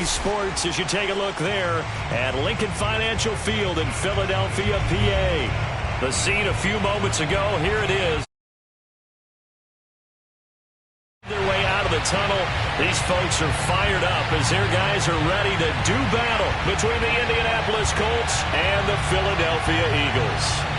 CBS Sports as you take a look there at Lincoln Financial Field in Philadelphia, PA. The scene a few moments ago, here it is. Their way out of the tunnel. These folks are fired up as their guys are ready to do battle between the Indianapolis Colts and the Philadelphia Eagles.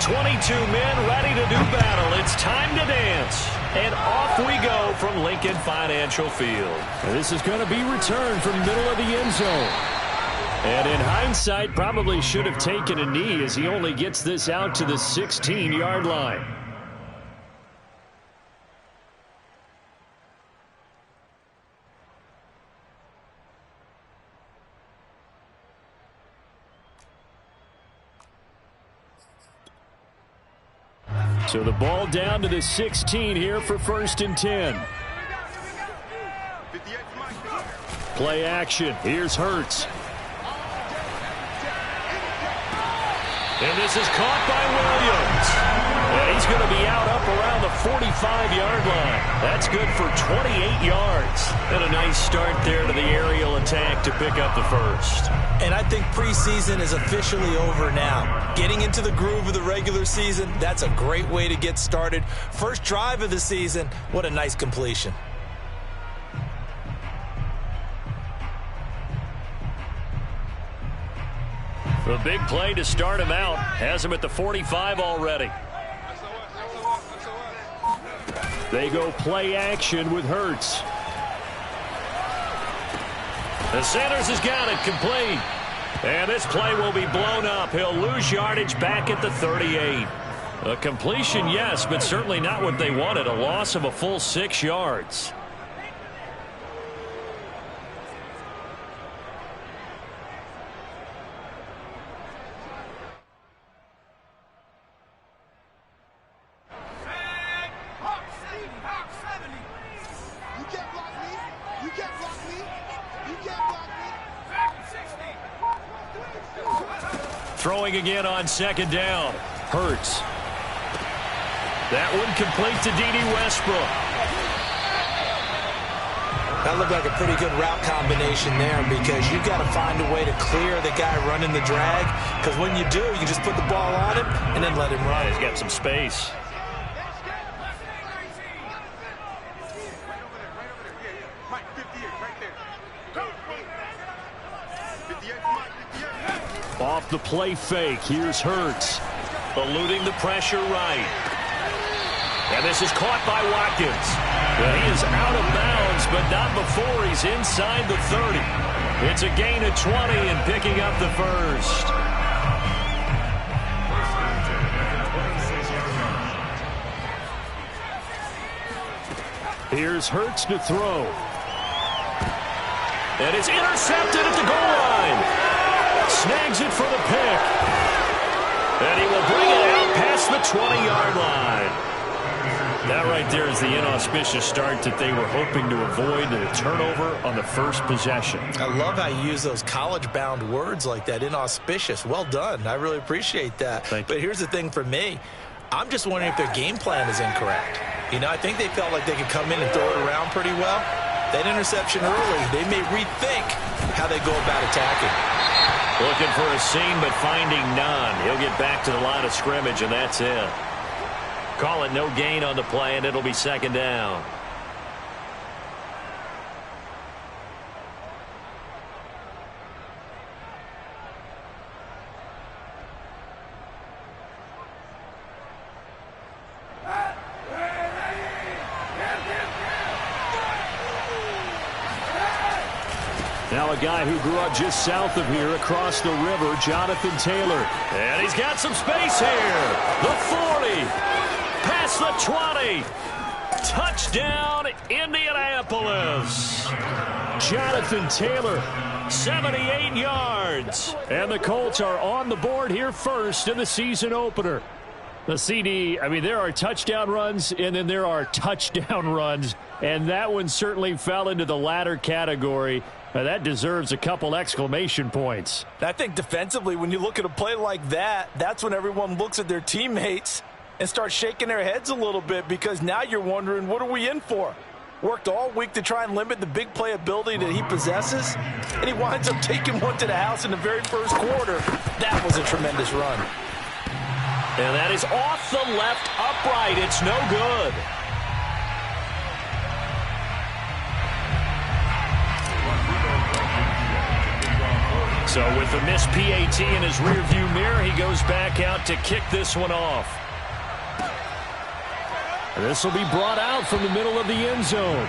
22 men ready to do battle. It's time to dance. And off we go from Lincoln Financial Field. And this is going to be returned from middle of the end zone. And in hindsight, probably should have taken a knee as he only gets this out to the 16-yard line. So the ball down to the 16 here for 1st and 10. Play action. Here's Hurts. And this is caught by Williams. And he's going to be out up around the 45-yard line. That's good for 28 yards. And a nice start there to the aerial attack to pick up the first. And I think preseason is officially over now. Getting into the groove of the regular season, that's a great way to get started. First drive of the season, what a nice completion. A big play to start him out. Has him at the 45 already. They go play action with Hurts. The Sanders has got it complete. And this play will be blown up. He'll lose yardage back at the 38. A completion, yes, but certainly not what they wanted. A loss of a full 6 yards. Throwing again on 2nd down. Hurts. That one complete to D.D. Westbrook. That looked like a pretty good route combination there because you've got to find a way to clear the guy running the drag. Because when you do, you just put the ball on him and then let him run. He's got some space. Off the play fake, here's Hurts. Eluding the pressure right. And this is caught by Watkins. Well, he is out of bounds, but not before he's inside the 30. It's a gain of 20 and picking up the first. Here's Hurts to throw. And it's intercepted at the goal line. Snags it for the pick. And he will bring it out past the 20-yard line. That right there is the inauspicious start that they were hoping to avoid, and a turnover on the first possession. I love how you use those college-bound words like that, inauspicious. Well done. I really appreciate that. But here's the thing for me. I'm just wondering if their game plan is incorrect. You know, I think they felt like they could come in and throw it around pretty well. That interception early, they may rethink how they go about attacking. Looking for a seam, but finding none. He'll get back to the line of scrimmage, and that's it. Call it no gain on the play, and it'll be 2nd down. Now a guy who grew up just south of here across the river, Jonathan Taylor. And he's got some space here. The 40. Past the 20. Touchdown, Indianapolis. Jonathan Taylor. 78 yards. And the Colts are on the board here first in the season opener. The CD, I mean, there are touchdown runs, and then there are touchdown runs. And that one certainly fell into the latter category. That deserves a couple exclamation points. I think defensively, when you look at a play like that, that's when everyone looks at their teammates and starts shaking their heads a little bit, because now you're wondering, what are we in for? Worked all week to try and limit the big play ability that he possesses, and he winds up taking one to the house in the very first quarter. That was a tremendous run. And that is off the left upright. It's no good. So with the missed PAT in his rearview mirror, he goes back out to kick this one off. This will be brought out from the middle of the end zone.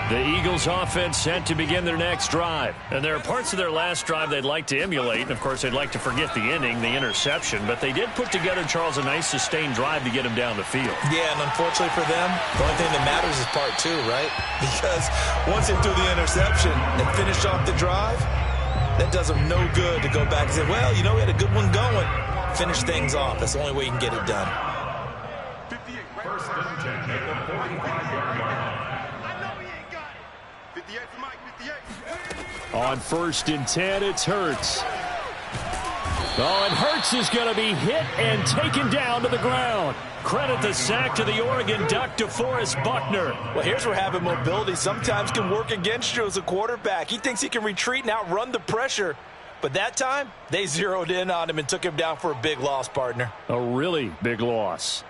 The Eagles offense set to begin their next drive. And there are parts of their last drive they'd like to emulate. And, of course, they'd like to forget the inning, the interception. But they did put together, Charles, a nice sustained drive to get him down the field. Yeah, and unfortunately for them, the only thing that matters is part two, right? Because once they threw the interception and finished off the drive, that does them no good to go back and say, well, you know, we had a good one going. Finish things off. That's the only way you can get it done. 58, first and 10 at the 45-yard line. On first and 10, it's Hurts. Oh, and Hurts is going to be hit and taken down to the ground. Credit the sack to the Oregon Duck, DeForest Buckner. Well, here's where having mobility sometimes can work against you as a quarterback. He thinks he can retreat and outrun the pressure. But that time, they zeroed in on him and took him down for a big loss, partner. A really big loss.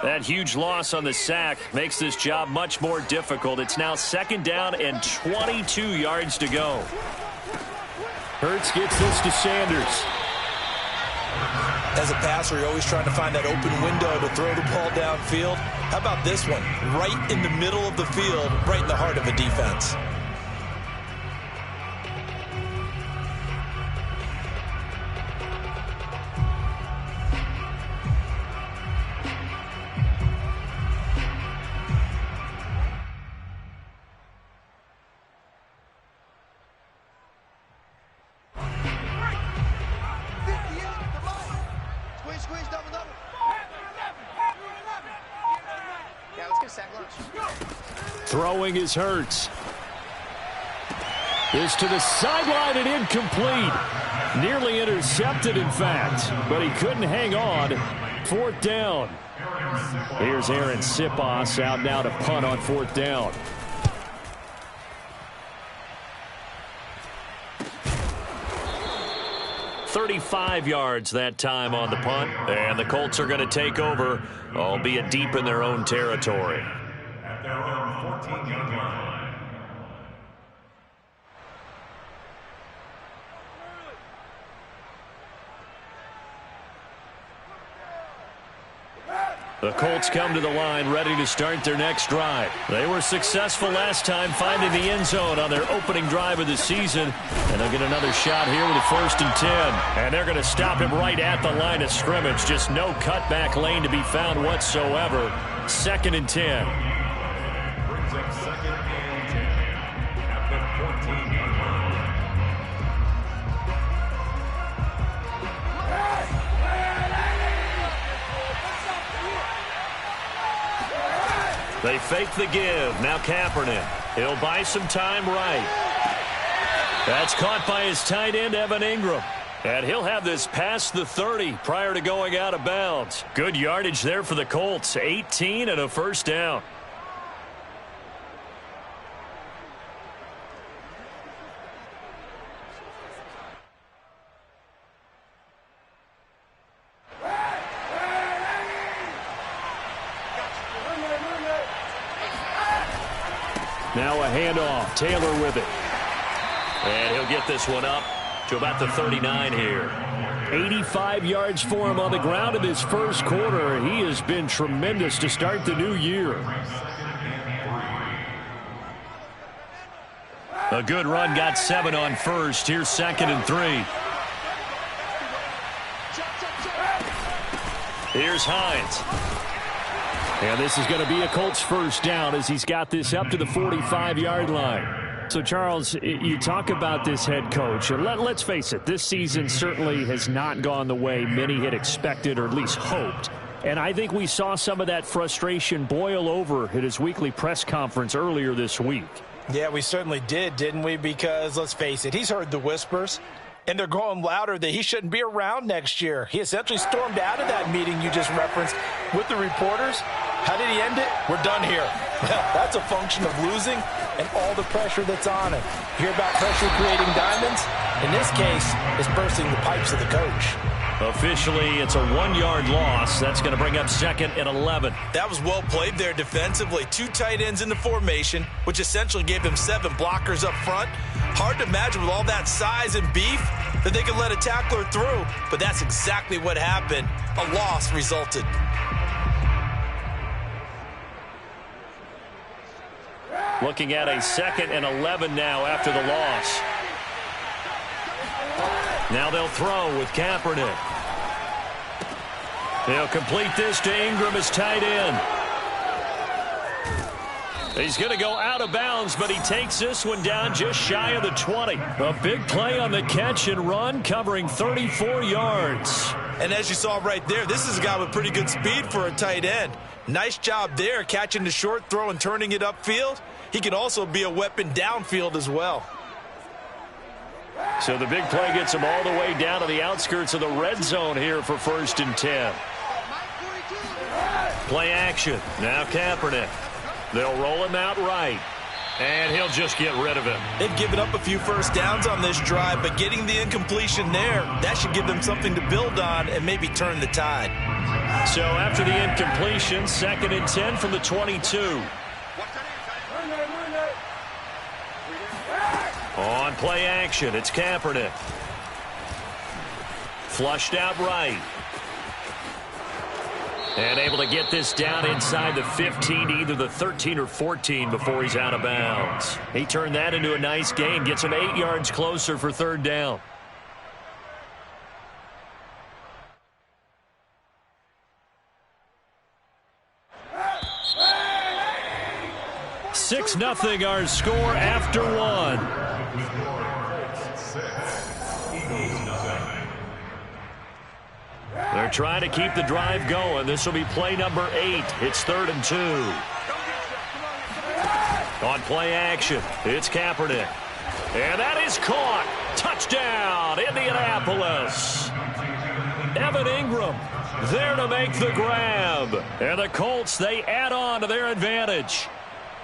That huge loss on the sack makes this job much more difficult. It's now second down and 22 yards to go. Hurts gets this to Sanders. As a passer, you're always trying to find that open window to throw the ball downfield. How about this one? Right in the middle of the field, right in the heart of a defense. Throwing is Hurts. This to the sideline and incomplete. Nearly intercepted, in fact, but he couldn't hang on. Fourth down. Here's Aaron Siposs out now to punt on fourth down. .35 yards that time on the punt. And the Colts are going to take over, albeit deep in their own territory. At their own 14-yard line. The Colts come to the line ready to start their next drive. They were successful last time finding the end zone on their opening drive of the season. And they'll get another shot here with a first and 10. And they're going to stop him right at the line of scrimmage. Just no cutback lane to be found whatsoever. Second and 10. Brings up second and 10 at the 14-yard line. They fake the give. Now Kaepernick. He'll buy some time right. That's caught by his tight end, Evan Ingram. And he'll have this past the 30 prior to going out of bounds. Good yardage there for the Colts. 18 and a first down. Now a handoff. Taylor with it. And he'll get this one up to about the 39 here. 85 yards for him on the ground in this first quarter. He has been tremendous to start the new year. A good run, got 7 on first. Here's 2nd and 3. Here's Hines. And this is going to be a Colts first down as he's got this up to the 45-yard line. So, Charles, you talk about this head coach. And let's face it, this season certainly has not gone the way many had expected or at least hoped. And I think we saw some of that frustration boil over at his weekly press conference earlier this week. Yeah, we certainly did, didn't we? Because, let's face it, he's heard the whispers, and they're growing louder that he shouldn't be around next year. He essentially stormed out of that meeting you just referenced with the reporters. How did he end it? We're done here. Well, that's a function of losing and all the pressure that's on him. You hear about pressure creating diamonds? In this case, it's bursting the pipes of the coach. Officially, it's a 1-yard loss. That's going to bring up 2nd and 11. That was well played there defensively. 2 tight ends in the formation, which essentially gave them 7 blockers up front. Hard to imagine with all that size and beef that they could let a tackler through, but that's exactly what happened. A loss resulted. Looking at a 2nd and 11 now after the loss. Now they'll throw with Kaepernick. They'll complete this to Ingram as tight end. He's going to go out of bounds, but he takes this one down just shy of the 20. A big play on the catch and run, covering 34 yards. And as you saw right there, this is a guy with pretty good speed for a tight end. Nice job there, catching the short throw and turning it upfield. He can also be a weapon downfield as well. So the big play gets him all the way down to the outskirts of the red zone here for 1st and 10. Play action. Now Kaepernick. They'll roll him out right. And he'll just get rid of him. They've given up a few first downs on this drive, but getting the incompletion there, that should give them something to build on and maybe turn the tide. So after the incompletion, 2nd and 10 from the 22. On play action, it's Kaepernick. Flushed out right. And able to get this down inside the 15, either the 13 or 14 before he's out of bounds. He turned that into a nice gain, gets him 8 yards closer for 3rd down. Six nothing our score after 1. They're trying to keep the drive going. This will be play number 8. It's 3rd and 2. On play action, it's Kaepernick. And that is caught. Touchdown, Indianapolis. Evan Ingram there to make the grab. And the Colts, they add on to their advantage.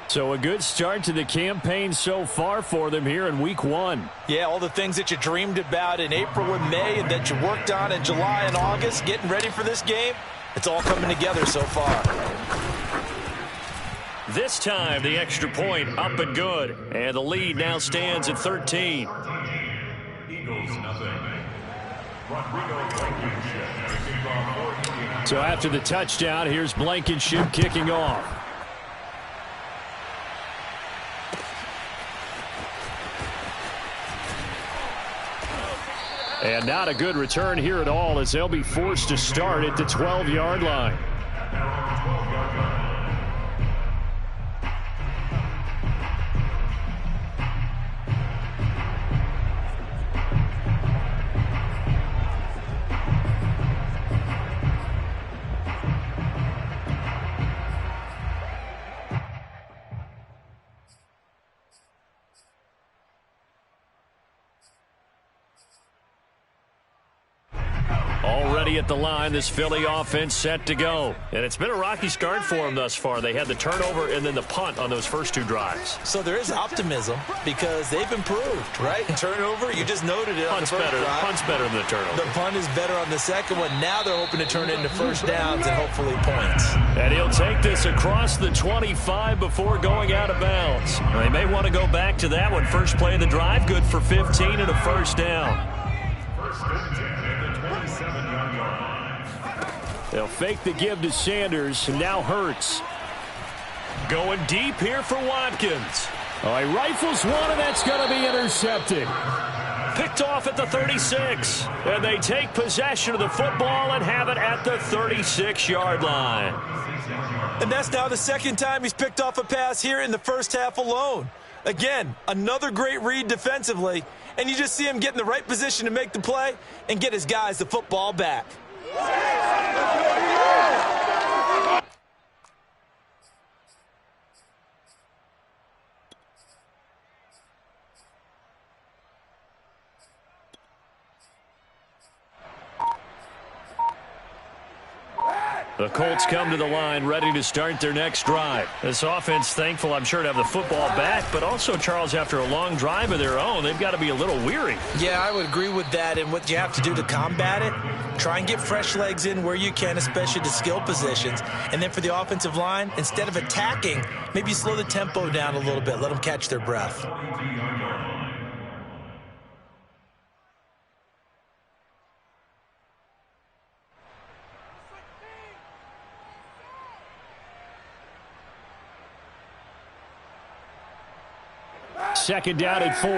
So a good start to the campaign so far for them here in week 1. Yeah, all the things that you dreamed about in April and May and that you worked on in July and August, getting ready for this game, it's all coming together so far. This time, the extra point up and good. And the lead now stands at 13. So after the touchdown, here's Blankenship kicking off. And not a good return here at all as they'll be forced to start at the 12-yard line. Already at the line, this Philly offense set to go. And it's been a rocky start for them thus far. They had the turnover and then the punt on those first 2 drives. So there is optimism because they've improved, right? Turnover, you just noted it on the first drive. Punt's better than the turnover. The punt is better on the second one. Now they're hoping to turn it into first downs and hopefully points. And he'll take this across the 25 before going out of bounds. They may want to go back to that one. First play of the drive, good for 15 and a first down. They'll fake the give to Sanders, and now Hurts. Going deep here for Watkins. Oh, he rifles one, and that's going to be intercepted. Picked off at the 36. And they take possession of the football and have it at the 36-yard line. And that's now the second time he's picked off a pass here in the first half alone. Again, another great read defensively, and you just see him get in the right position to make the play and get his guys the football back. The Colts come to the line ready to start their next drive. This offense thankful, I'm sure, to have the football back, but also, Charles, after a long drive of their own, they've got to be a little weary. Yeah, I would agree with that, and what you have to do to combat it, try and get fresh legs in where you can, especially the skill positions. And then for the offensive line, instead of attacking, maybe slow the tempo down a little bit, let them catch their breath. Second down at 4.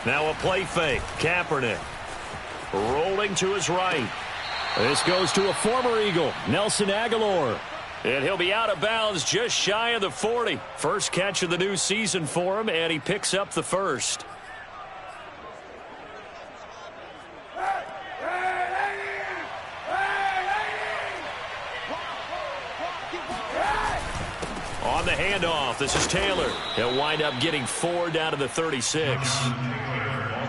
Now a play fake. Kaepernick rolling to his right. This goes to a former Eagle, Nelson Aguilar. And he'll be out of bounds just shy of the 40. First catch of the new season for him, and he picks up the first. On the handoff, this is Taylor. He'll wind up getting 4 down to the 36.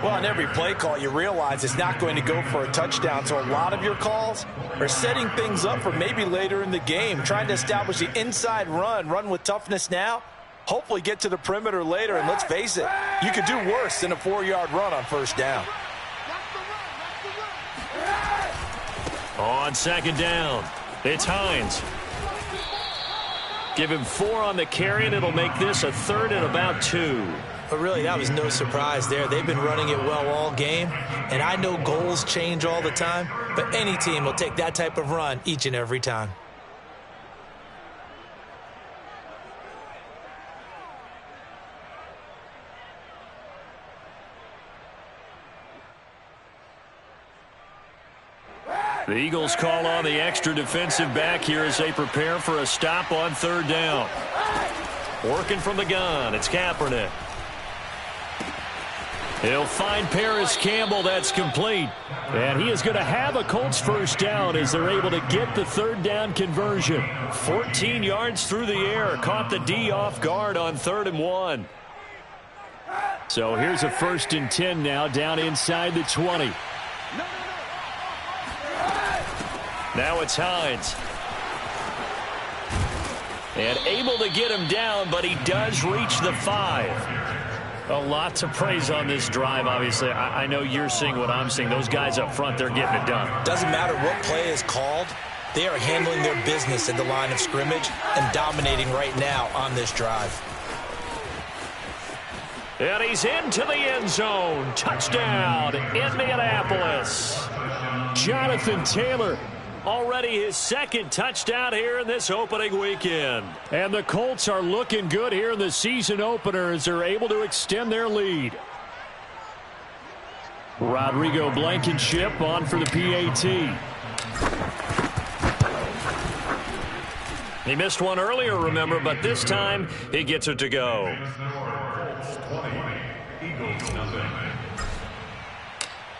Well, on every play call, you realize it's not going to go for a touchdown, so a lot of your calls are setting things up for maybe later in the game, trying to establish the inside run with toughness now, hopefully get to the perimeter later, and let's face it, you could do worse than a 4-yard run on first down. On second down, it's Hines. Give him 4 on the carry, and it'll make this a 3rd and about 2. But really, that was no surprise there. They've been running it well all game, and I know goals change all the time, but any team will take that type of run each and every time. The Eagles call on the extra defensive back here as they prepare for a stop on 3rd down. Working from the gun, it's Kaepernick. He'll find Paris Campbell. That's complete. And he is going to have a Colts first down as they're able to get the 3rd down conversion. 14 yards through the air. Caught the D off guard on 3rd and 1. So here's a 1st and 10 now down inside the 20. Now it's Hines. And able to get him down, but he does reach the 5. A lot to praise on this drive, obviously. I know you're seeing what I'm seeing. Those guys up front, they're getting it done. Doesn't matter what play is called. They are handling their business at the line of scrimmage and dominating right now on this drive. And he's into the end zone. Touchdown, Indianapolis. Jonathan Taylor. Already his 2nd touchdown here in this opening weekend. And the Colts are looking good here in the season opener as they're able to extend their lead. Rodrigo Blankenship on for the PAT. He missed one earlier, remember, but this time he gets it to go.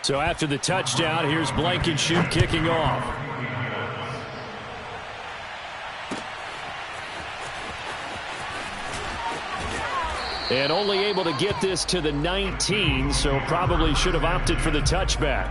So after the touchdown, here's Blankenship kicking off. And only able to get this to the 19, so probably should have opted for the touchback.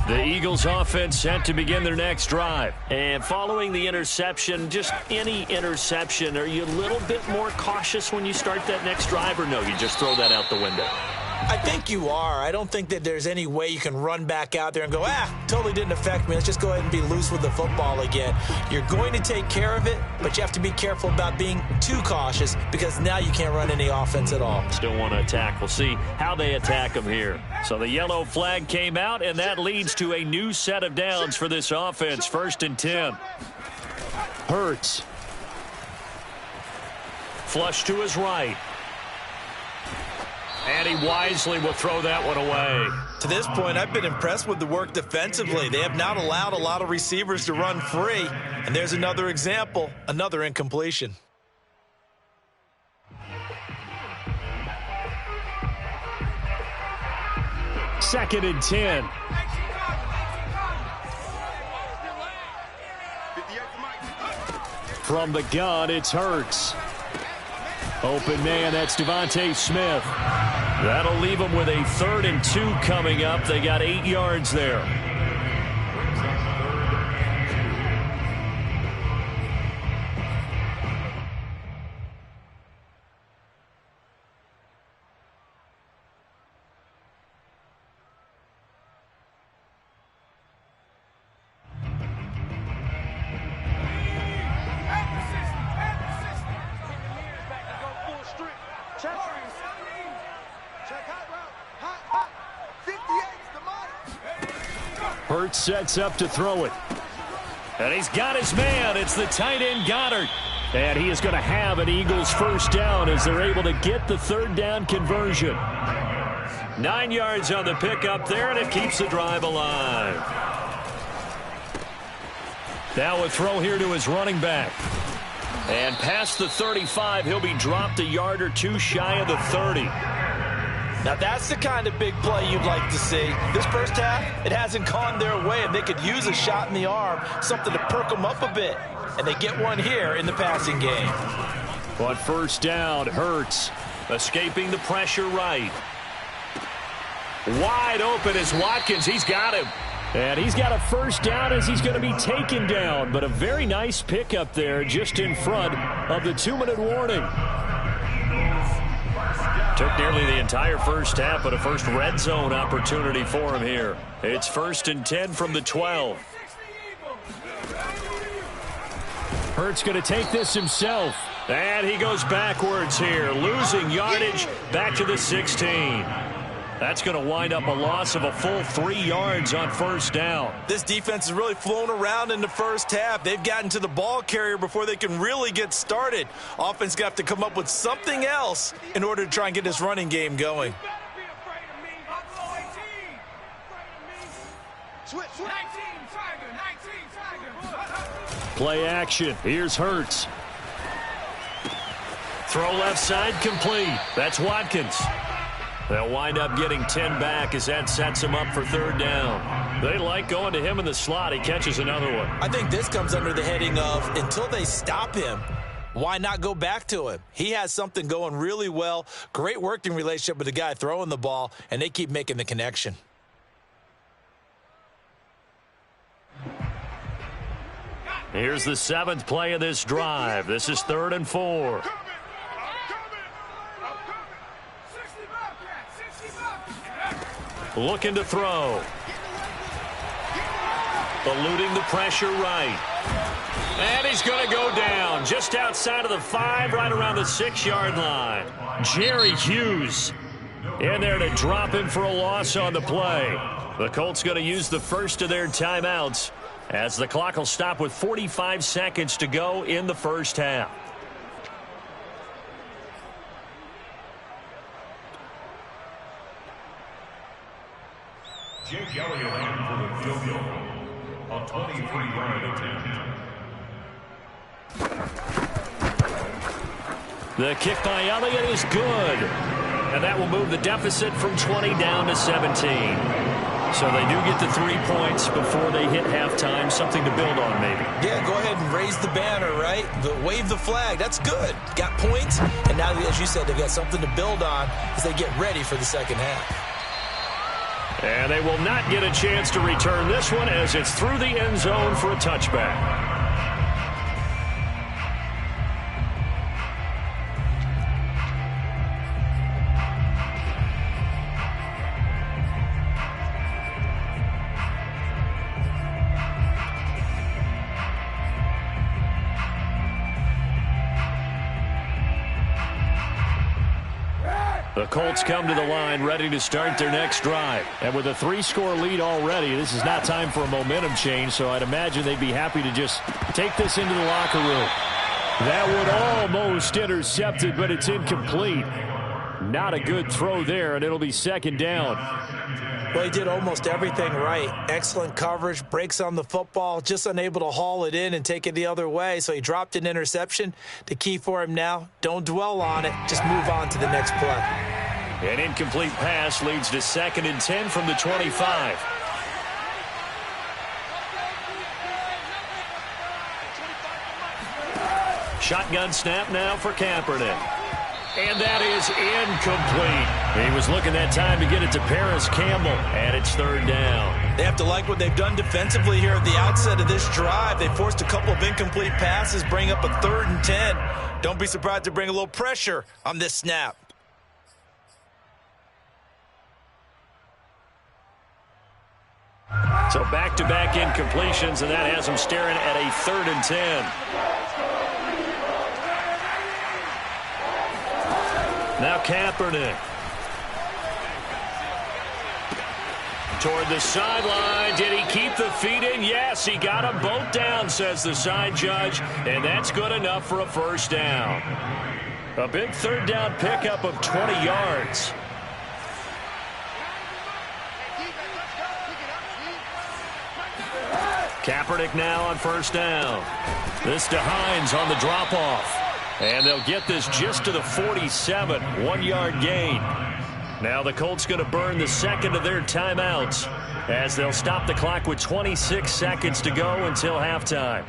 The Eagles offense set to begin their next drive. And following the interception, just any interception, are you a little bit more cautious when you start that next drive, or no, you just throw that out the window? I think you are. I don't think that there's any way you can run back out there and go, totally didn't affect me. Let's just go ahead and be loose with the football again. You're going to take care of it, but you have to be careful about being too cautious because now you can't run any offense at all. Still want to attack. We'll see how they attack them here. So the yellow flag came out, and that leads to a new set of downs for this offense. 1st and 10. Hurts. Flush to his right. And he wisely will throw that one away. To this point, I've been impressed with the work defensively. They have not allowed a lot of receivers to run free. And there's another example, another incompletion. Second and 10. From the gun, it's Hurts. Open man, that's Devontae Smith. That'll leave them with a 3rd and 2 coming up. They got 8 yards there. Hurts sets up to throw it. And he's got his man. It's the tight end Goddard. And he is going to have an Eagles 1st down as they're able to get the 3rd down conversion. 9 yards on the pickup there, and it keeps the drive alive. Now a throw here to his running back. And past the 35, he'll be dropped a yard or 2 shy of the 30. Now, that's the kind of big play you'd like to see. This first half, it hasn't gone their way, and they could use a shot in the arm, something to perk them up a bit. And they get one here in the passing game. On 1st down, Hurts escaping the pressure right. Wide open is Watkins. He's got him. And he's got a 1st down as he's going to be taken down. But a very nice pickup there just in front of the 2-minute warning. Took nearly the entire first half, but a first red zone opportunity for him here. It's 1st and 10 from the 12. Hurts going to take this himself. And he goes backwards here, losing yardage back to the 16. That's going to wind up a loss of a full 3 yards on 1st down. This defense has really flown around in the first half. They've gotten to the ball carrier before they can really get started. Offense got to come up with something else in order to try and get this running game going. Play action. Here's Hurts. Throw left side complete. That's Watkins. They'll wind up getting 10 back as that sets him up for 3rd down. They like going to him in the slot. He catches another one. I think this comes under the heading of until they stop him, why not go back to him? He has something going really well. Great working relationship with the guy throwing the ball, and they keep making the connection. Here's the 7th play of this drive. This is 3rd and 4. Looking to throw. Eluding the pressure right. And he's going to go down just outside of the 5, right around the 6-yard line. Jerry Hughes in there to drop him for a loss on the play. The Colts going to use the first of their timeouts as the clock will stop with 45 seconds to go in the first half. Jake Elliott on for the field goal. A 23-yard attempt. The kick by Elliott is good. And that will move the deficit from 20 down to 17. So they do get the 3 points before they hit halftime. Something to build on, maybe. Yeah, go ahead and raise the banner, right? Wave the flag. That's good. Got points. And now, as you said, they've got something to build on as they get ready for the second half. And they will not get a chance to return this one as it's through the end zone for a touchback. The Colts come to the line ready to start their next drive. And with a 3-score lead already, this is not time for a momentum change, so I'd imagine they'd be happy to just take this into the locker room. That one almost intercepted, but it's incomplete. Not a good throw there, and it'll be second down. Well, he did almost everything right. Excellent coverage, breaks on the football, just unable to haul it in and take it the other way. So he dropped an interception. The key for him now, don't dwell on it. Just move on to the next play. An incomplete pass leads to 2nd and 10 from the 25. Shotgun snap now for Kaepernick. And that is incomplete. He was looking that time to get it to Paris Campbell, and it's 3rd down. They have to like what they've done defensively here at the outset of this drive. They forced a couple of incomplete passes, bring up a 3rd and 10. Don't be surprised to bring a little pressure on this snap. So back-to-back incompletions, and that has them staring at a 3rd and 10. Now Kaepernick. Toward the sideline. Did he keep the feet in? Yes, he got them both down, says the side judge. And that's good enough for a 1st down. A big 3rd down pickup of 20 yards. Kaepernick now on 1st down. This to Hines on the drop-off. And they'll get this just to the 47, 1-yard gain. Now the Colts going to burn the 2nd of their timeouts as they'll stop the clock with 26 seconds to go until halftime.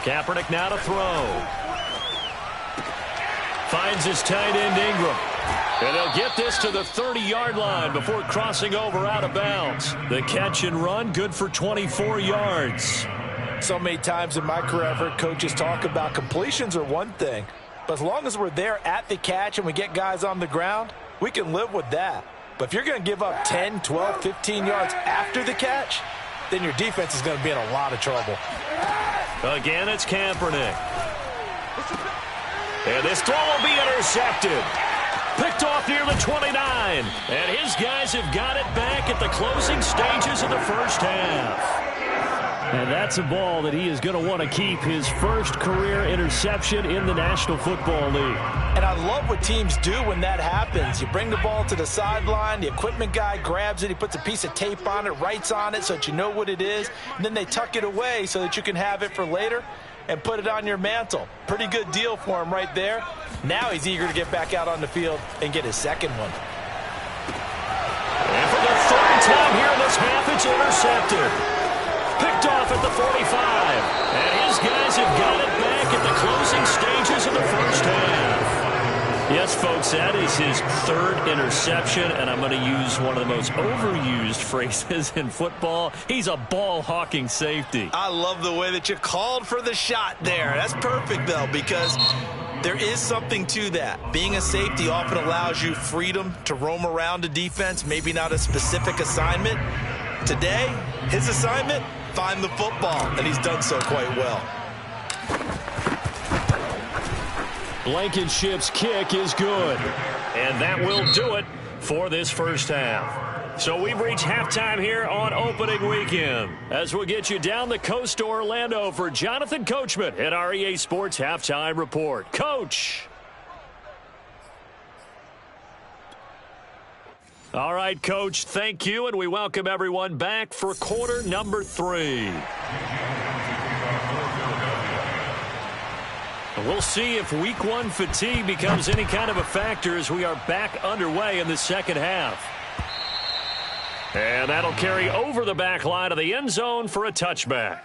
Kaepernick now to throw. Finds his tight end Ingram. And they'll get this to the 30-yard line before crossing over out of bounds. The catch and run, good for 24 yards. So many times in my career, I've heard coaches talk about completions are one thing. But as long as we're there at the catch and we get guys on the ground, we can live with that. But if you're going to give up 10, 12, 15 yards after the catch, then your defense is going to be in a lot of trouble. Again, it's Kaepernick. And this throw will be intercepted. Picked off near the 29. And his guys have got it back at the closing stages of the 1st half. And that's a ball that he is going to want to keep, his first career interception in the National Football League. And I love what teams do when that happens. You bring the ball to the sideline, the equipment guy grabs it, he puts a piece of tape on it, writes on it so that you know what it is, and then they tuck it away so that you can have it for later and put it on your mantle. Pretty good deal for him right there. Now he's eager to get back out on the field and get his 2nd one. And for the 3rd time here in this half, it's intercepted. Picked off at the 45. And his guys have got it back at the closing stages of the 1st half. Yes, folks, that is his 3rd interception, and I'm going to use one of the most overused phrases in football. He's a ball-hawking safety. I love the way that you called for the shot there. That's perfect, though, because there is something to that. Being a safety often allows you freedom to roam around a defense, maybe not a specific assignment. Today, his assignment, find the football, and he's done so quite well. Blankenship's kick is good. And that will do it for this 1st half. So we've reached halftime here on opening weekend, as we'll get you down the coast to Orlando for Jonathan Coachman at our EA Sports Halftime Report. Coach! All right, Coach, thank you, and we welcome everyone back for quarter number 3. We'll see if week 1 fatigue becomes any kind of a factor as we are back underway in the 2nd half. And that'll carry over the back line of the end zone for a touchback.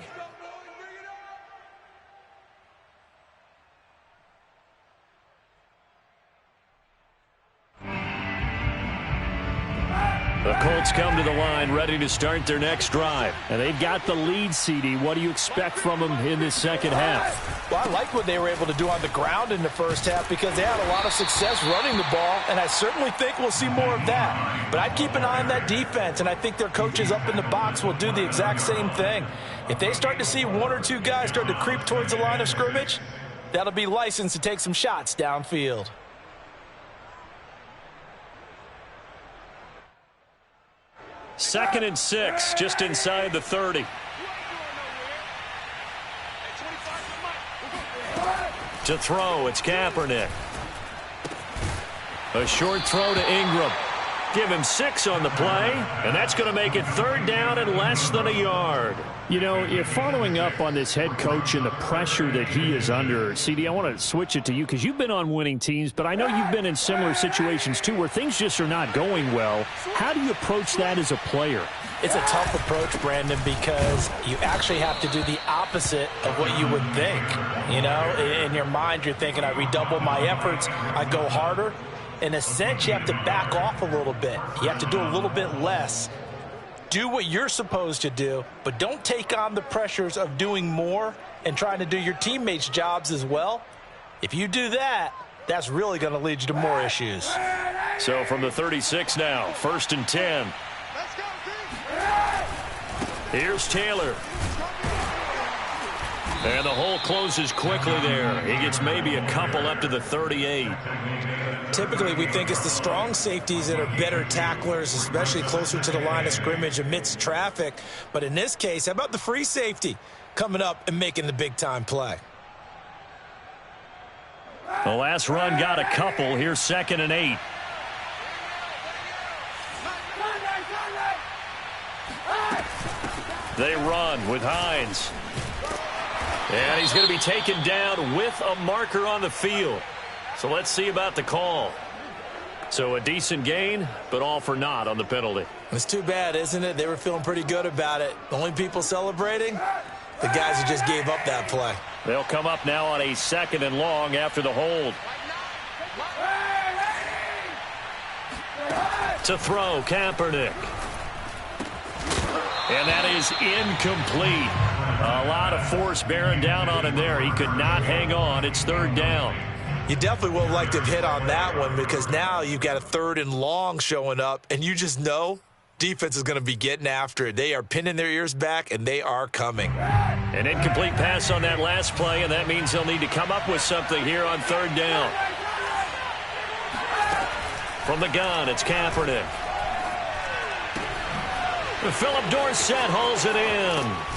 The Colts come to the line ready to start their next drive. And they've got the lead, CD. What do you expect from them in this second half? Well, I like what they were able to do on the ground in the first half because they had a lot of success running the ball, and I certainly think we'll see more of that. But I'd keep an eye on that defense, and I think their coaches up in the box will do the exact same thing. If they start to see one or two guys start to creep towards the line of scrimmage, that'll be licensed to take some shots downfield. Second and 6, just inside the 30. To throw, it's Kaepernick. A short throw to Ingram. Give him 6 on the play, and that's going to make it third down and less than a yard. You know, if following up on this head coach and the pressure that he is under, CD, I want to switch it to you because you've been on winning teams, but I know you've been in similar situations too where things just are not going well. How do you approach that as a player? It's a tough approach, Brandon, because you actually have to do the opposite of what you would think. You know, in your mind, you're thinking, I redouble my efforts, I go harder. In a sense, you have to back off a little bit. You have to do a little bit less. Do what you're supposed to do, but don't take on the pressures of doing more and trying to do your teammates' jobs as well. If you do that, that's really going to lead you to more issues. So from the 36 now, 1st and 10. Here's Taylor. And the hole closes quickly there. He gets maybe a couple up to the 38. Typically, we think it's the strong safeties that are better tacklers, especially closer to the line of scrimmage amidst traffic. But in this case, how about the free safety coming up and making the big-time play? The last run got a couple. Here's 2nd and 8. They run with Hines. And he's going to be taken down with a marker on the field. So let's see about the call. So a decent gain, but all for naught on the penalty. It's too bad, isn't it? They were feeling pretty good about it. The only people celebrating, the guys who just gave up that play. They'll come up now on a 2nd and long after the hold. To throw, Kaepernick. And that is incomplete. A lot of force bearing down on him there. He could not hang on. It's 3rd down. You definitely would have liked to have hit on that one because now you've got a 3rd and long showing up, and you just know defense is going to be getting after it. They are pinning their ears back, and they are coming. An incomplete pass on that last play, and that means they'll need to come up with something here on 3rd down. From the gun, it's Kaepernick. Philip Dorsett hauls it in.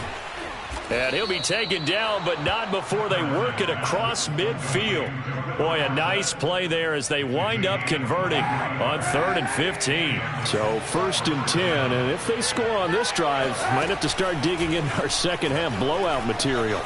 And he'll be taken down, but not before they work it across midfield. Boy, a nice play there as they wind up converting on 3rd and 15. So 1st and 10, and if they score on this drive, might have to start digging in our second half blowout material.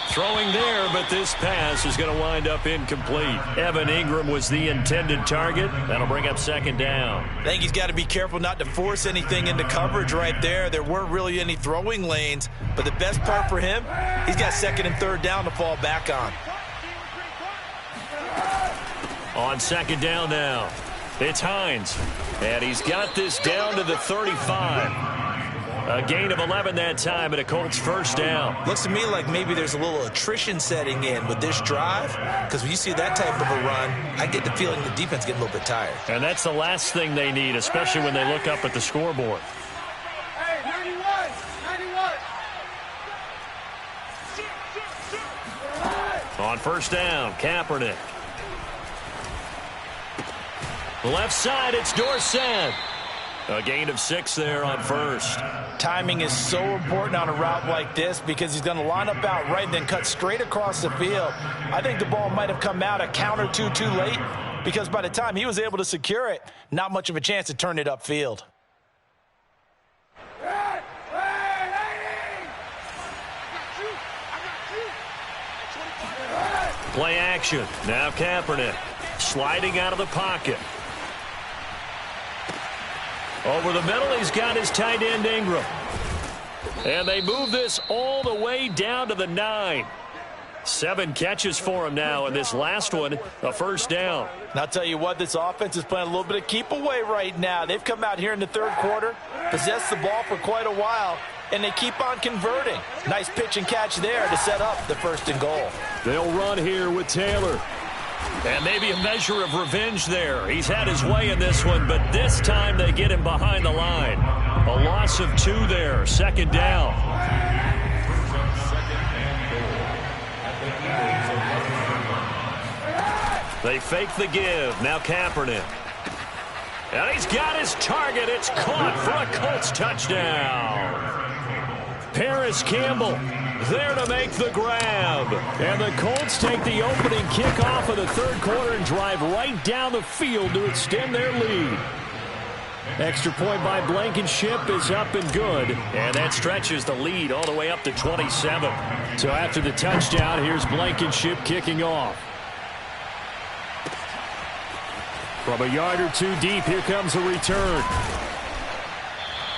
Throwing there, but this pass is going to wind up incomplete. Evan Ingram was the intended target. That'll bring up 2nd down. I think he's got to be careful not to force anything into coverage right there. There weren't really any throwing lanes, but the best part for him, he's got 2nd and 3rd down to fall back on. On 2nd down now, it's Hines. And he's got this down to the 35. A gain of 11 that time, and a Colts 1st down. Looks to me like maybe there's a little attrition setting in with this drive, because when you see that type of a run, I get the feeling the defense getting a little bit tired. And that's the last thing they need, especially when they look up at the scoreboard. Hey, 91! On 1st down, Kaepernick. Left side, it's Dorsett. A gain of 6 there on 1st. Timing is so important on a route like this because he's going to line up out right and then cut straight across the field. I think the ball might have come out a count or two too late because by the time he was able to secure it, not much of a chance to turn it upfield. Play action. Now Kaepernick sliding out of the pocket. Over the middle, he's got his tight end Ingram. And they move this all the way down to the 9. 7 catches for him now, and this last one, a first down. And I'll tell you what, this offense is playing a little bit of keep away right now. They've come out here in the third quarter, possessed the ball for quite a while, and they keep on converting. Nice pitch and catch there to set up the 1st and goal. They'll run here with Taylor. And maybe a measure of revenge there. He's had his way in this one, but this time they get him behind the line. A loss of 2 there, 2nd down. They fake the give. Now Kaepernick. And he's got his target. It's caught for a Colts touchdown. Paris Campbell there to make the grab. And the Colts take the opening kickoff of the 3rd quarter and drive right down the field to extend their lead. Extra point by Blankenship is up and good. And that stretches the lead all the way up to 27. So after the touchdown, here's Blankenship kicking off. From a yard or 2 deep, here comes a return.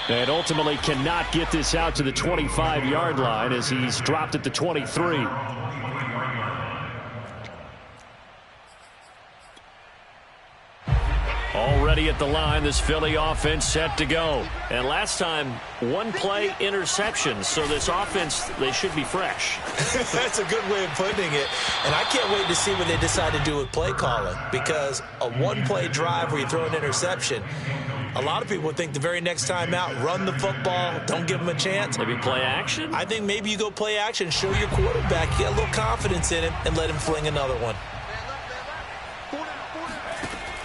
And ultimately cannot get this out to the 25-yard line as he's dropped at the 23. Already at the line, this Philly offense set to go. And last time, 1-play interception. So this offense, they should be fresh. That's a good way of putting it. And I can't wait to see what they decide to do with play calling. Because a 1-play drive where you throw an interception, a lot of people think the very next time out, run the football, don't give them a chance. Maybe play action? I think maybe you go play action, show your quarterback, get a little confidence in him, and let him fling another one.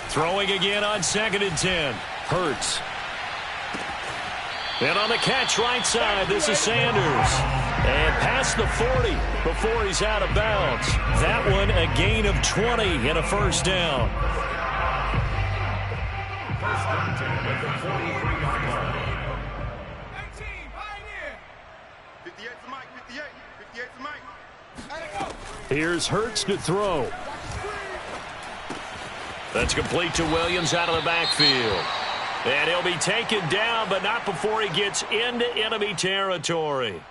Throwing again on 2nd and 10. Hurts. And on the catch right side, this is Sanders. And past the 40 before he's out of bounds. That one a gain of 20 and a first down. Here's Hurts to throw. That's complete to Williams out of the backfield. And he'll be taken down, but not before he gets into enemy territory.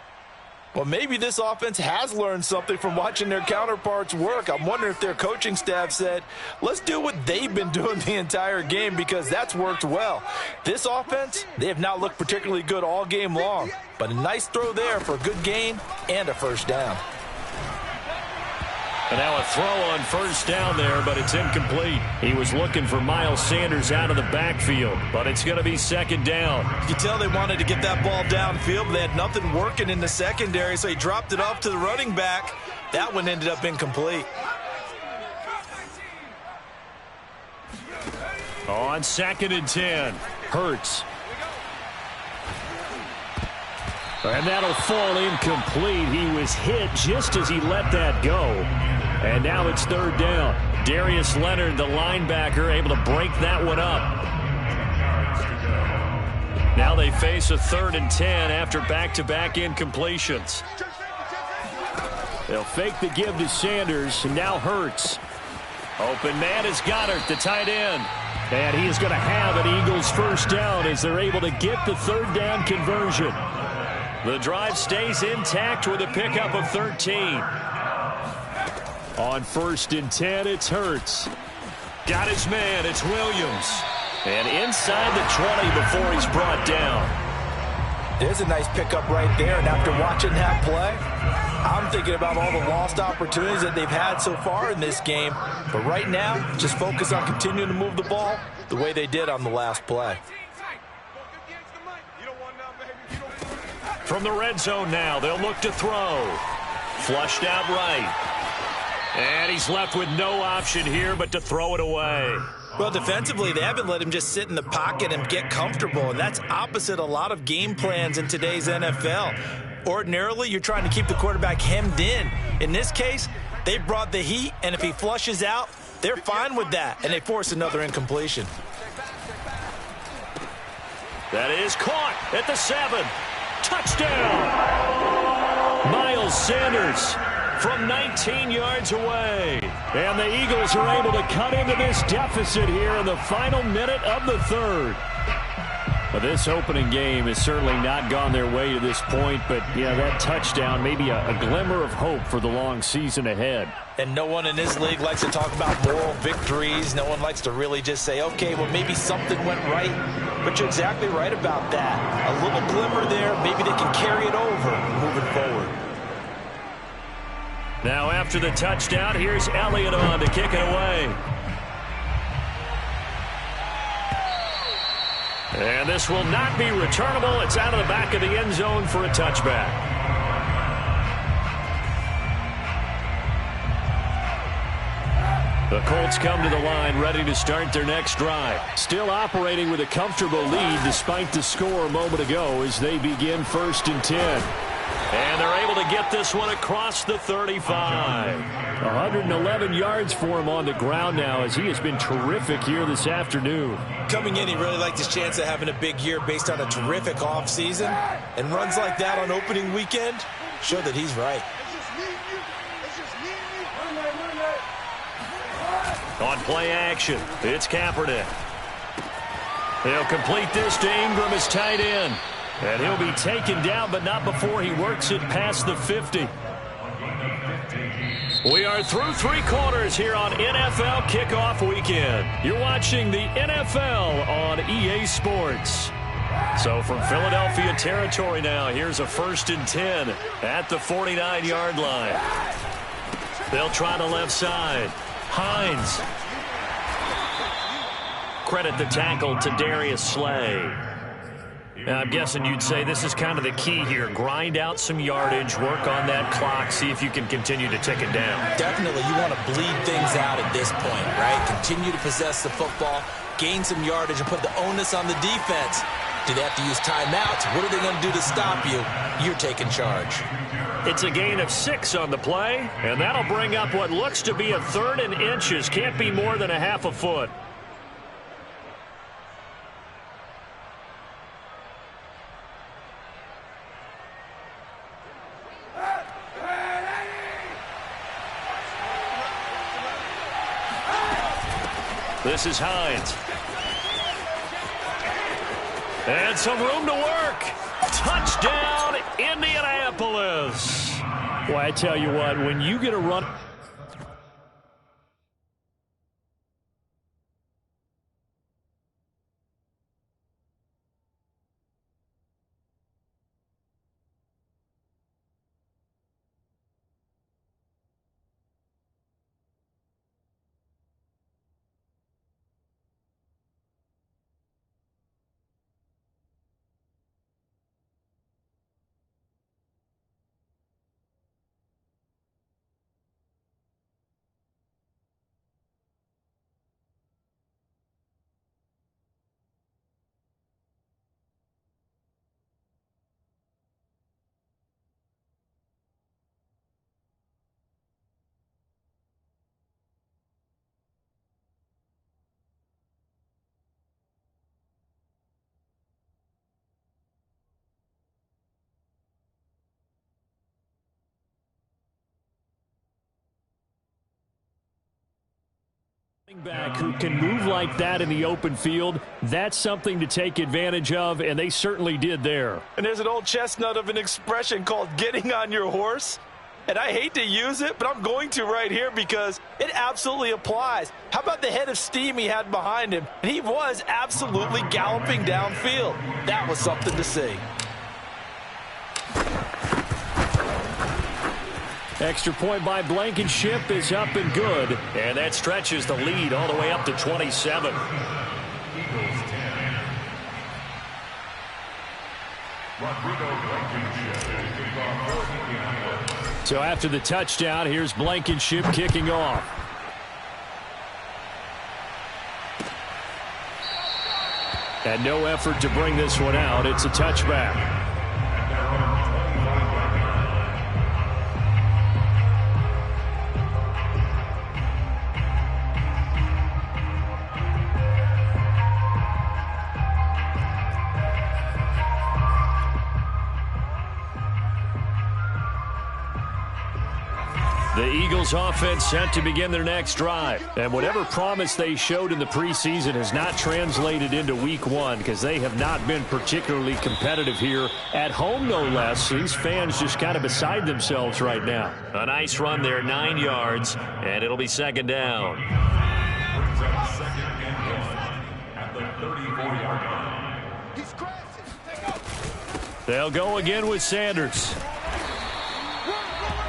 Well, maybe this offense has learned something from watching their counterparts work. I'm wondering if their coaching staff said, let's do what they've been doing the entire game, because that's worked well. This offense, they have not looked particularly good all game long, but a nice throw there for a good gain and a first down. And now a throw on first down there, but it's incomplete. He was looking for Miles Sanders out of the backfield, but it's going to be 2nd down. You can tell they wanted to get that ball downfield, but they had nothing working in the secondary, so he dropped it off to the running back. That one ended up incomplete. On 2nd and 10, Hurts. And that'll fall incomplete. He was hit just as he let that go. And now it's 3rd down. Darius Leonard, the linebacker, able to break that one up. Now they face a 3rd and 10 after back-to-back incompletions. They'll fake the give to Sanders, and now Hurts. Open man is Goddard, the tight end. And he is going to have an Eagles first down as they're able to get the 3rd down conversion. The drive stays intact with a pickup of 13. On 1st and 10, it's Hurts. Got his man, it's Williams. And inside the 20 before he's brought down. There's a nice pickup right there, and after watching that play, I'm thinking about all the lost opportunities that they've had so far in this game. But right now, just focus on continuing to move the ball the way they did on the last play. From the red zone now, they'll look to throw. Flushed out right. And he's left with no option here but to throw it away. Well, defensively, they haven't let him just sit in the pocket and get comfortable, and that's opposite a lot of game plans in today's NFL. Ordinarily, you're trying to keep the quarterback hemmed in. In this case, they brought the heat, and if he flushes out, they're fine with that, and they force another incompletion. That is caught at the 7. Touchdown! Miles Sanders from 19 yards away. And the Eagles are able to cut into this deficit here in the final minute of the 3rd. Well, this opening game has certainly not gone their way to this point, but yeah, that touchdown, maybe a glimmer of hope for the long season ahead. And no one in this league likes to talk about moral victories. No one likes to really just say, okay, well, maybe something went right. But you're exactly right about that. A little glimmer there, maybe they can carry it over moving forward. Now after the touchdown, here's Elliott on to kick it away. And this will not be returnable. It's out of the back of the end zone for a touchback. The Colts come to the line ready to start their next drive. Still operating with a comfortable lead despite the score a moment ago as they begin 1st and 10. And they're able to get this one across the 35. 111 yards for him on the ground now as he has been terrific here this afternoon. Coming in, he really liked his chance of having a big year based on a terrific offseason. And runs like that on opening weekend show that he's right. On play action, it's Kaepernick. He'll complete this to Ingram as tight end. And he'll be taken down, but not before he works it past the 50. We are through 3 quarters here on NFL Kickoff Weekend. You're watching the NFL on EA Sports. So from Philadelphia territory now, here's a 1st and 10 at the 49-yard line. They'll try the left side. Hines. Credit the tackle to Darius Slay. Now, I'm guessing you'd say this is kind of the key here. Grind out some yardage, work on that clock, see if you can continue to tick it down. Definitely, you want to bleed things out at this point, right? Continue to possess the football, gain some yardage, and put the onus on the defense. Do they have to use timeouts? What are they going to do to stop you? You're taking charge. It's a gain of 6 on the play, and that'll bring up what looks to be a 3rd and inches. Can't be more than a half a foot. This is Hines. And some room to work. Touchdown, Indianapolis. Well, I tell you what, when you get a run... back who can move like that in the open field, that's something to take advantage of, and they certainly did there. And there's an old chestnut of an expression called getting on your horse. And I hate to use it, but I'm going to right here because it absolutely applies. How about the head of steam he had behind him? And he was absolutely galloping downfield. That was something to see. Extra point by Blankenship is up and good. And that stretches the lead all the way up to 27. So after the touchdown, here's Blankenship kicking off. And no effort to bring this one out. It's a touchback. The Eagles offense set to begin their next drive. And whatever promise they showed in the preseason has not translated into week one because they have not been particularly competitive here at home, no less. These fans just kind of beside themselves right now. A nice run there, 9 yards, and it'll be second down. Brings up second and 1 at the 34-yard line. They'll go again with Sanders.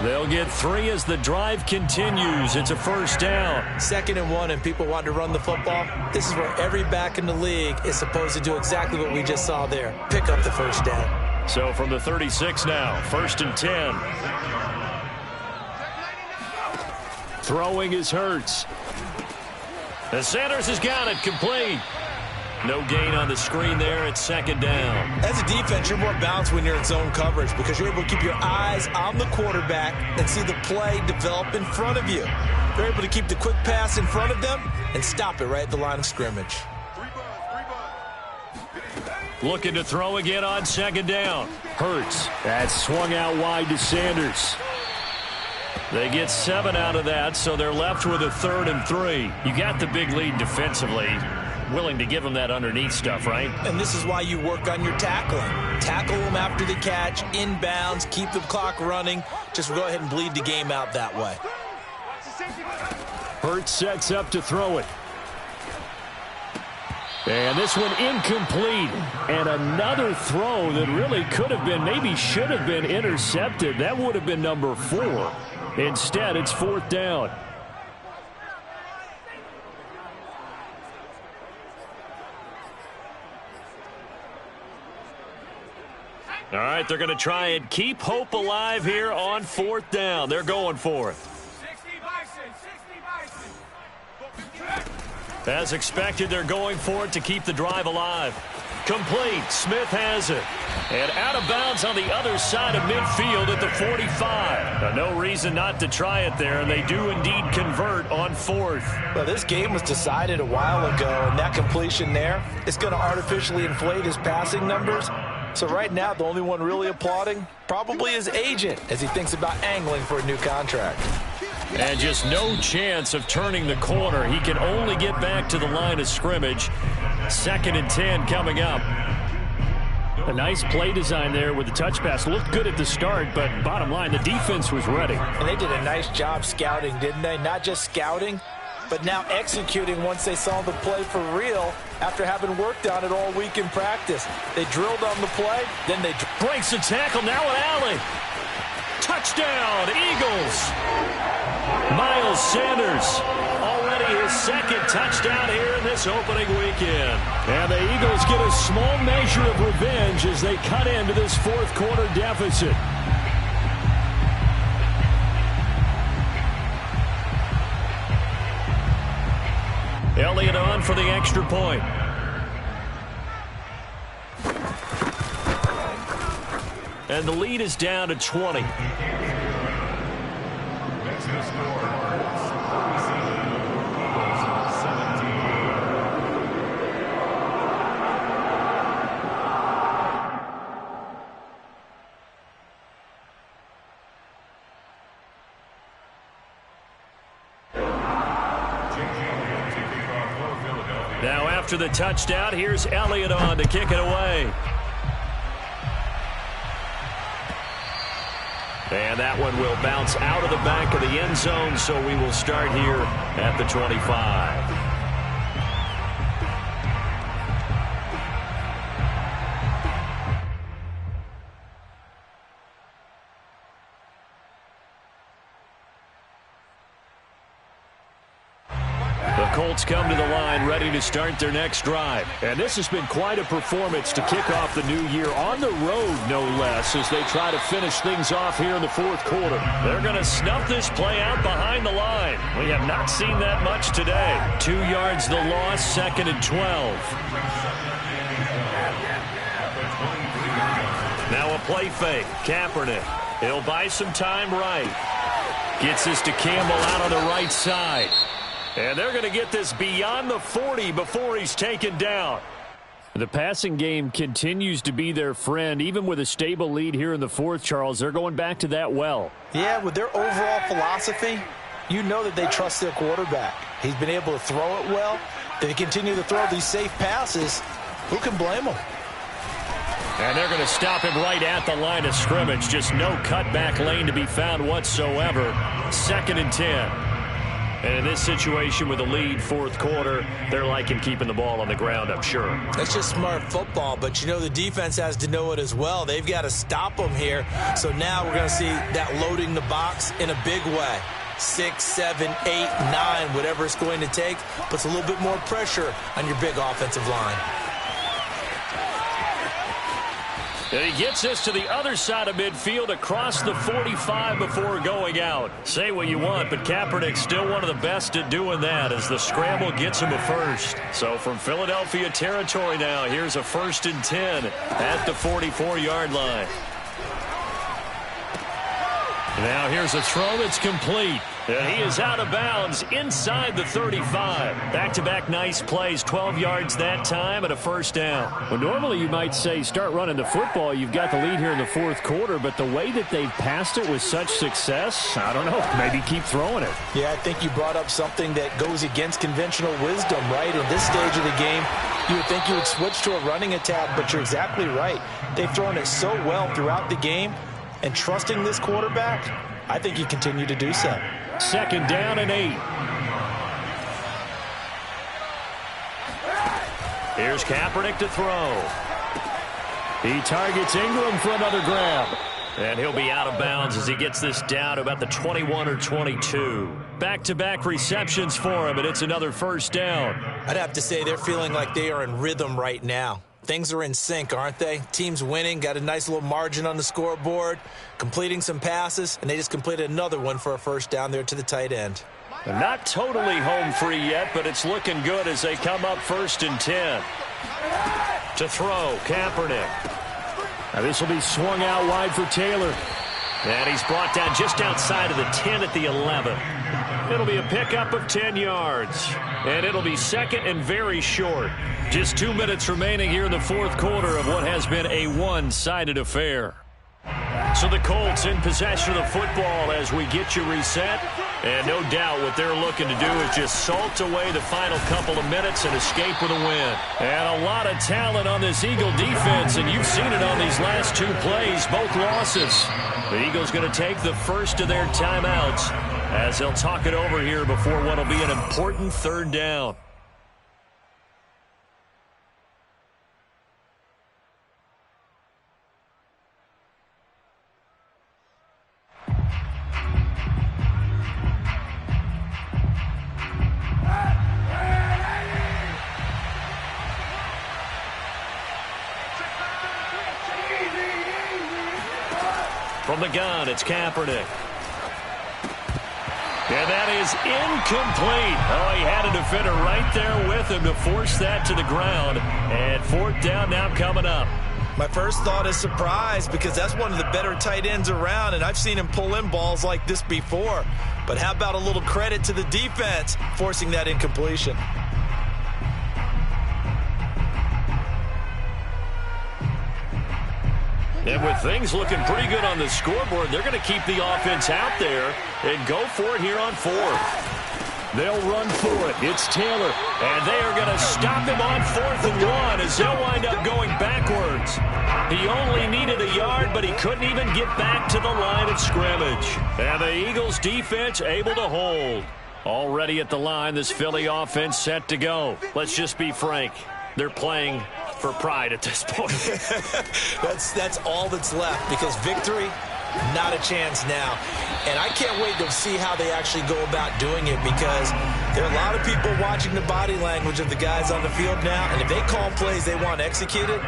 They'll get 3 as the drive continues. It's a first down. 2nd and 1 and people want to run the football. This is where every back in the league is supposed to do exactly what we just saw there. Pick up the first down. So from the 36 now, 1st and 10. Throwing is Hurts. And Sanders has got it complete. No gain on the screen there. It's 2nd down. As a defense, you're more balanced when you're in zone coverage because you're able to keep your eyes on the quarterback and see the play develop in front of you. You're able to keep the quick pass in front of them and stop it right at the line of scrimmage. Looking to throw again on 2nd down. Hurts. That swung out wide to Sanders. They get 7 out of that, so they're left with a 3rd and 3. You got the big lead defensively. Willing to give them that underneath stuff, right? And this is why you work on your tackling. Tackle them after the catch, inbounds, keep the clock running. Just go ahead and bleed the game out that way. Hurts sets up to throw it. And this one incomplete. And another throw that really could have been, maybe should have been intercepted. That would have been number 4. Instead, it's 4th down. All right, they're going to try and keep hope alive here on 4th down. They're going for it. 60 Bison. As expected, they're going for it to keep the drive alive. Complete. Smith has it. And out of bounds on the other side of midfield at the 45. Now, no reason not to try it there, and they do indeed convert on 4th. Well, this game was decided a while ago, and that completion there is going to artificially inflate his passing numbers. So right now, the only one really applauding probably his agent as he thinks about angling for a new contract. And just no chance of turning the corner. He can only get back to the line of scrimmage. 2nd and 10 coming up. A nice play design there with the touch pass. Looked good at the start, but bottom line, the defense was ready. And they did a nice job scouting, didn't they? Not just scouting, but now executing once they saw the play for real after having worked on it all week in practice. They drilled on the play, then they breaks the tackle, now an alley. Touchdown, Eagles. Miles Sanders, already his 2nd touchdown here in this opening weekend. And the Eagles get a small measure of revenge as they cut into this 4th quarter deficit. Elliott on for the extra point. And the lead is down to 20. Next to score, 17. Now after the touchdown, here's Elliott on to kick it away. And that one will bounce out of the back of the end zone, so we will start here at the 25. Colts come to the line ready to start their next drive. And this has been quite a performance to kick off the new year on the road, no less, as they try to finish things off here in the 4th quarter. They're going to snuff this play out behind the line. We have not seen that much today. 2 yards the loss, 2nd and 12. Now a play fake. Kaepernick. He'll buy some time right. Gets this to Campbell out on the right side. And they're going to get this beyond the 40 before he's taken down. The passing game continues to be their friend. Even with a stable lead here in the fourth, Charles, they're going back to that well. Yeah, with their overall philosophy, you know that they trust their quarterback. He's been able to throw it well. They continue to throw these safe passes. Who can blame them? And they're going to stop him right at the line of scrimmage. Just no cutback lane to be found whatsoever. 2nd and 10. And in this situation with the lead, fourth quarter, they're liking keeping the ball on the ground, I'm sure. That's just smart football, but you know the defense has to know it as well. They've got to stop them here. So now we're going to see that loading the box in a big way. 6, 7, 8, 9, whatever it's going to take, puts a little bit more pressure on your big offensive line. And he gets this to the other side of midfield across the 45 before going out. Say what you want, but Kaepernick's still one of the best at doing that as the scramble gets him a first. So from Philadelphia territory now, here's a 1st and 10 at the 44-yard line. Now here's a throw that's complete. And he is out of bounds inside the 35. Back-to-back nice plays, 12 yards that time and a first down. Well, normally you might say start running the football. You've got the lead here in the fourth quarter, but the way that they've passed it with such success, I don't know, maybe keep throwing it. Yeah, I think you brought up something that goes against conventional wisdom, right? In this stage of the game, you would think you would switch to a running attack, but you're exactly right. They've thrown it so well throughout the game, and trusting this quarterback, I think you continue to do so. 2nd down and 8. Here's Kaepernick to throw. He targets Ingram for another grab. And he'll be out of bounds as he gets this down to about the 21 or 22. Back-to-back receptions for him, and it's another first down. I'd have to say they're feeling like they are in rhythm right now. Things are in sync, aren't they? Team's winning, got a nice little margin on the scoreboard, completing some passes, and they just completed another one for a first down there to the tight end. They're not totally home free yet, but it's looking good as they come up 1st and 10. To throw, Kaepernick. Now this will be swung out wide for Taylor. And he's brought down just outside of the 10 at the 11. It'll be a pickup of 10 yards. And it'll be 2nd and very short. Just 2 minutes remaining here in the fourth quarter of what has been a one-sided affair. So the Colts in possession of the football as we get you reset. And no doubt what they're looking to do is just salt away the final couple of minutes and escape with a win. And a lot of talent on this Eagle defense, and you've seen it on these last 2 plays, both losses. The Eagles going to take the first of their timeouts as they'll talk it over here before what will be an important 3rd down. From the gun, it's Kaepernick. And that is incomplete. Oh, he had a defender right there with him to force that to the ground. And 4th down now coming up. My first thought is surprise because that's one of the better tight ends around, and I've seen him pull in balls like this before. But how about a little credit to the defense forcing that incompletion? And with things looking pretty good on the scoreboard, they're going to keep the offense out there and go for it here on 4th. They'll run for it. It's Taylor. And they are going to stop him on 4th and 1 as they'll wind up going backwards. He only needed a yard, but he couldn't even get back to the line of scrimmage. And the Eagles defense able to hold. Already at the line, this Philly offense set to go. Let's just be frank. They're playing for pride at this point. That's all that's left because victory, not a chance now. And I can't wait to see how they actually go about doing it because there are a lot of people watching the body language of the guys on the field now, and if they call plays they want executed,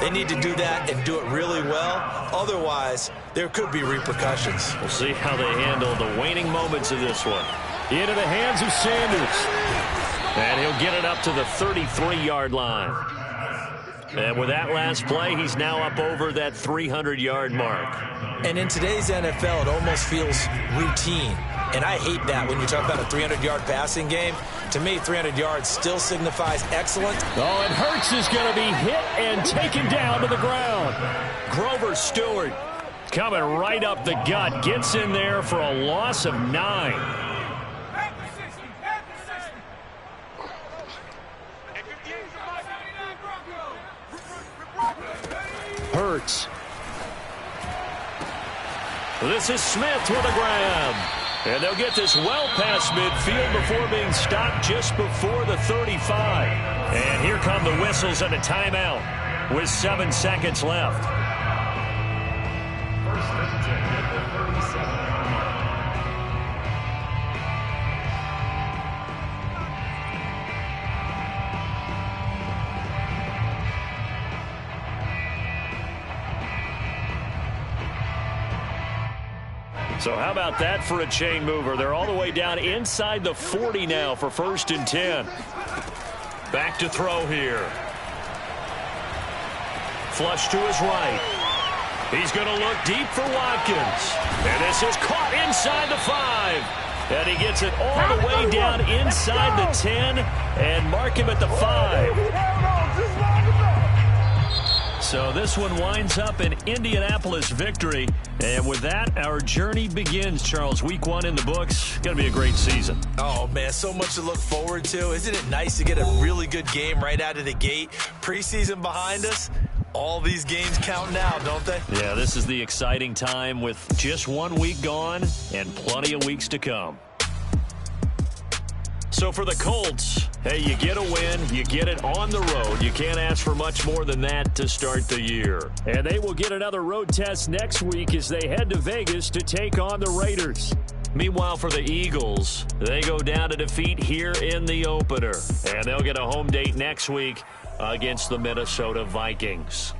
they need to do that and do it really well. Otherwise, there could be repercussions. We'll see how they handle the waning moments of this one. Into the hands of Sanders. And he'll get it up to the 33-yard line. And with that last play, he's now up over that 300-yard mark. And in today's NFL, it almost feels routine. And I hate that when you talk about a 300-yard passing game. To me, 300 yards still signifies excellence. Oh, and Hurts is going to be hit and taken down to the ground. Grover Stewart coming right up the gut. Gets in there for a loss of 9. Hurts. This is Smith with a grab. And they'll get this well past midfield before being stopped just before the 35. And here come the whistles and a timeout with 7 seconds left. First and 10 at the 37-yard line. So how about that for a chain mover? They're all the way down inside the 40 now for 1st and 10. Back to throw here. Flush to his right. He's going to look deep for Watkins. And this is caught inside the 5. And he gets it all the way down inside the 10 and mark him at the 5. So this one winds up an Indianapolis victory. And with that, our journey begins, Charles. Week 1 in the books. Going to be a great season. Oh, man, so much to look forward to. Isn't it nice to get a really good game right out of the gate? Preseason behind us. All these games count now, don't they? Yeah, this is the exciting time with just 1 week gone and plenty of weeks to come. So for the Colts, hey, you get a win, you get it on the road. You can't ask for much more than that to start the year. And they will get another road test next week as they head to Vegas to take on the Raiders. Meanwhile, for the Eagles, they go down to defeat here in the opener. And they'll get a home date next week against the Minnesota Vikings.